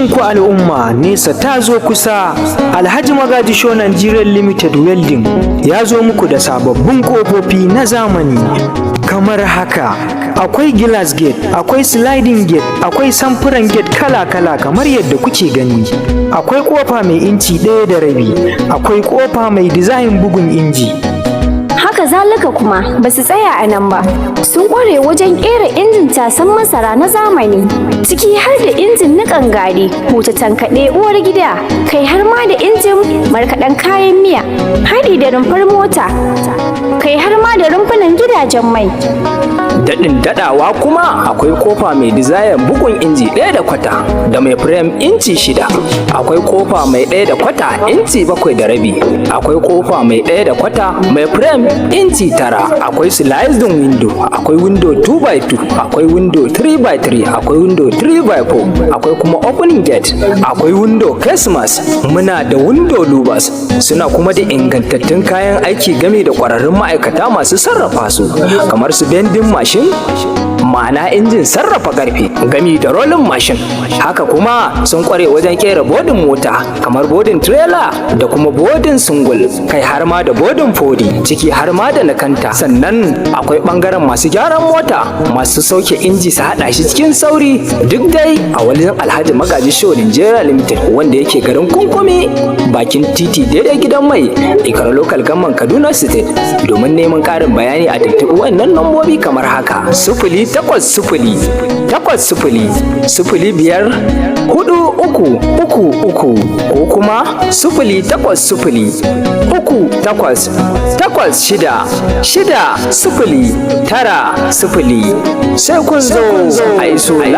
Albishirinku al'umma, nesa ta zo kusa. Alhaji Magaji Show Nigerian Limited Welding ya zo muku da sababbin kofofi na zamani kamar haka. Akwai glass gate, akwai sliding gate, akwai samfuran gate kala-kala kamar yadda kuke gani. Akwai kofa mai inci 1.5, akwai kofa mai dizayin bugun inji. Haka zalika kuma ba su tsaya a nan ba, sun kware wajen kera injin tasan masara na zamani, ciki har da injin niƙan gari, huta tankaɗe uwar gida, kai har ma da injin markaɗen kayan miya, haɗi da rumfar mota, kai har ma da rumfunan gidajen mai. Daɗin daɗawa kuma akwai kofa mai dizayin bugun inji 1.25 da mai frame inci 6, akwai kofa mai 1.25 inci 7.5, akwai kofa mai 1.25 mai frame inci 9, akwai sliding window, akwai window 2x2, akwai window 3x3, akwai window 3x4, akwai kuma opening gate, akwai window christmas. Muna da window louvers, suna kuma da ingantattun kayan aiki game da ƙwararrun ma'aikata masu sarrafa su, kamar su bending machine, ma'ana injin sarrafa ƙarfe, gami da rolling machine. Haka kuma sun ƙware wajen ƙera bodin mota, kamar bodin trailer da kuma bodin single, kai har ma da bodin fodi, ciki har ma da na kanta. Sannan akwai ɓangaren masu gyaran mota, masu sauke inji su haɗa shi cikin sauri, duk dai a wajen Alhaji Magaji Show Nigeria Limited, wanda yake garin Kunkumi, bakin titi daidai gidan mai, Ikara Local Government Kaduna State. Domin neman ƙarin bayani a tuntuɓi wannan lambobi kamar haka: 08080054333 ko kuma 08038866090. Sai kun zo a iso lafiya.